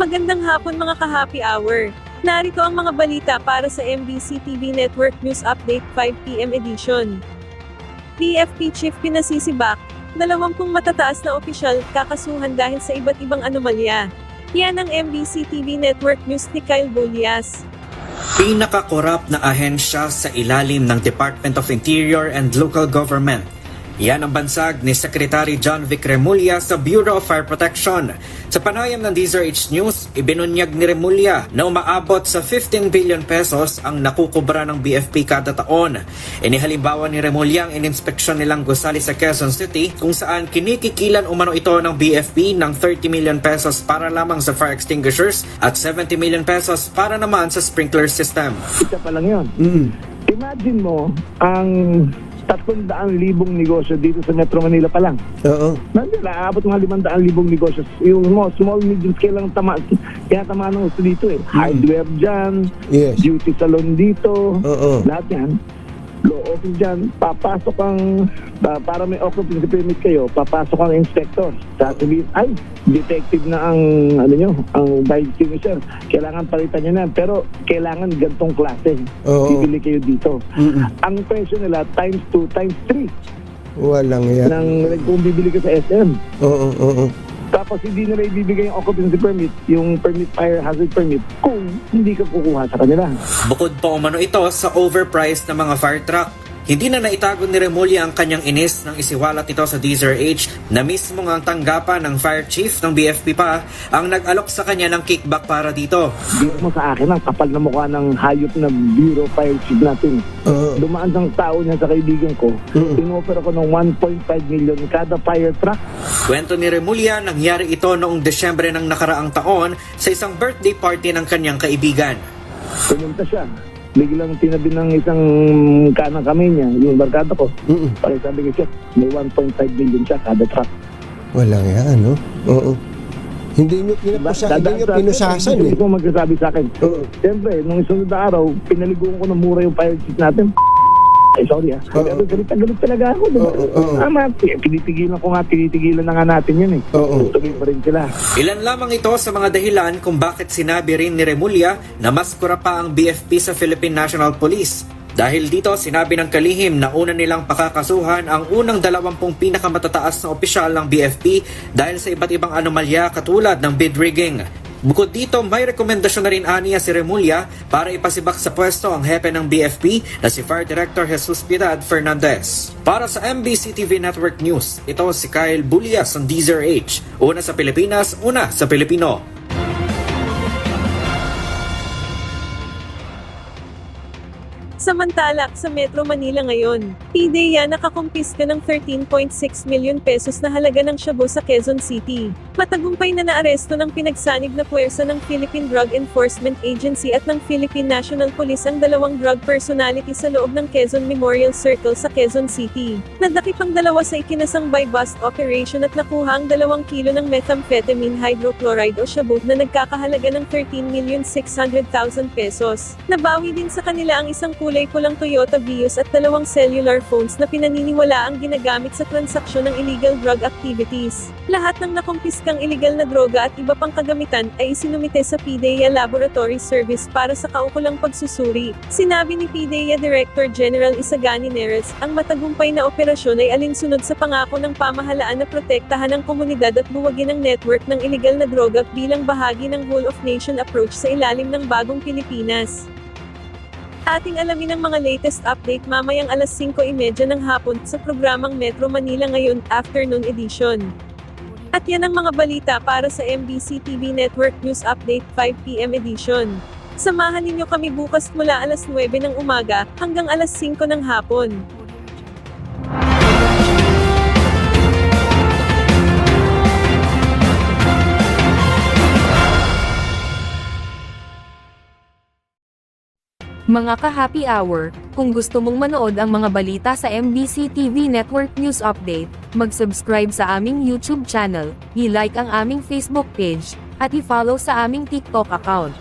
Magandang hapon mga ka-happy hour. Narito ang mga balita para sa MBC TV Network News Update 5 PM edition. BFP Chief pinasisibak, 20 matataas na opisyal kakasuhan dahil sa iba't ibang anomalya. Yan ang MBC TV Network News ni Kyle Bulias. Pinakakorap na ahensya sa ilalim ng Department of Interior and Local Government. Yan ang bansag ni Secretary John Vic Remulla sa Bureau of Fire Protection. Sa panayam ng DZRH News, ibinunyag ni Remulla na umaabot sa 15 billion pesos ang nakukubra ng BFP kada taon. Inihalimbawa ni Remulla ang ininspeksyon nilang gusali sa Quezon City kung saan kinikikilan umano ito ng BFP ng 30 million pesos para lamang sa fire extinguishers at 70 million pesos para naman sa sprinkler system. Isa pa lang yun. Imagine mo ang 300,000 negosyo dito sa Metro Manila pa lang. Oo. Aabot mga 500,000 negosyo. Yung small, medium scale lang kaya tamaan ng gusto dito eh. Hardware dyan, Yes. beauty salon dito, Oo. lahat yan. Law office dyan, papasok ang, para may occupancy permit kayo, papasok ang inspector. Sasabihin, ay, detective na ang, ang fire extinguisher. Kailangan palitan nyo na. Pero kailangan gantong klase. Oo. Bibili kayo dito. Ang presyo nila, times 2, times 3 Walang yan. kung bibili ka sa SM. Oo, oo. Tapos hindi nila ibibigay yung occupancy permit, yung fire hazard permit, kung hindi ka kukuha sa kanila. Bukod pa umano ito sa overpriced na mga fire truck. Hindi na naitago ni Remulla ang kanyang inis nang isiwalat ito sa DZRH na mismo ang tanggapan ng fire chief ng BFP pa ang nag-alok sa kanya ng kickback para dito. Dito mo sa akin ang kapal na mukha ng hayop na Bureau Fire Chief natin. Oo. Dumaan ng tao niya sa kaibigan ko, in-offer ako ng 1.5 million kada fire truck. Kwento ni Remulla, nangyari ito noong Desyembre ng nakaraang taon sa isang birthday party ng kanyang kaibigan. Pumunta siya. Biglang tinabi ng isang kanang kami niya, yung barkada ko. Para sabi ko siya, may 1.5 million siya kada truck. Walang yan, no? Oo. Hindi nyo pinusasan eh. Hindi ko magsasabi sa akin. Siyempre, nung isunod na araw, pinaliguan ko ng mura yung fire chief natin. Ay, sorry ah. Pero galit talaga ako. Tama, tinitigilan na nga natin yun eh. Tuloy pa rin sila. Ilan lamang ito sa mga dahilan kung bakit sinabi rin ni Remulla na mas kurap pa ang BFP sa Philippine National Police. Dahil dito, sinabi ng kalihim na una nilang pakakasuhan ang unang 20 pinakamatataas na opisyal ng BFP dahil sa iba't ibang anomalya katulad ng bid rigging. Bukod dito, may rekomendasyon na rin aniya si Remulla para ipasibak sa pwesto ang hepe ng BFP na si Fire Director Jesus Piedad Fernandez. Para sa MBC TV Network News, ito si Kyle Bulias ng DZRH. Una sa Pilipinas, una sa Pilipino. Samantala, sa Metro Manila ngayon, PDEA nakakumpiska ng 13.6 million pesos na halaga ng shabu sa Quezon City. Matagumpay na naaresto ng pinagsanib na puwersa ng Philippine Drug Enforcement Agency at ng Philippine National Police ang 2 drug personality sa loob ng Quezon Memorial Circle sa Quezon City. Nadakip ang 2 sa ikinasang buy-bust operation at nakuha ang 2 kilo ng methamphetamine hydrochloride o shabu na nagkakahalaga ng 13,600,000 pesos. Nabawi din sa kanila ang isang kulay pulang Toyota Vios at 2 cellular phones na pinaniniwala ang ginagamit sa transaksyon ng illegal drug activities. Lahat ng nakumpiskang illegal na droga at iba pang kagamitan ay isinumite sa PDEA Laboratory Service para sa kaukulang pagsusuri. Sinabi ni PDEA Director General Isagani Neres, ang matagumpay na operasyon ay alinsunod sa pangako ng pamahalaan na protektahan ang komunidad at buwagin ang network ng illegal na droga bilang bahagi ng whole of nation approach sa ilalim ng bagong Pilipinas. Ating alamin ang mga latest update mamayang alas 5:30 ng hapon sa programang Metro Manila Ngayon Afternoon Edition. At yan ang mga balita para sa MBC TV Network News Update 5 PM edition. Samahan ninyo kami bukas mula alas 9 ng umaga hanggang alas 5 ng hapon. Mga ka-happy hour, kung gusto mong manood ang mga balita sa MBC TV Network News Update, mag-subscribe sa aming YouTube channel, i-like ang aming Facebook page, at i-follow sa aming TikTok account.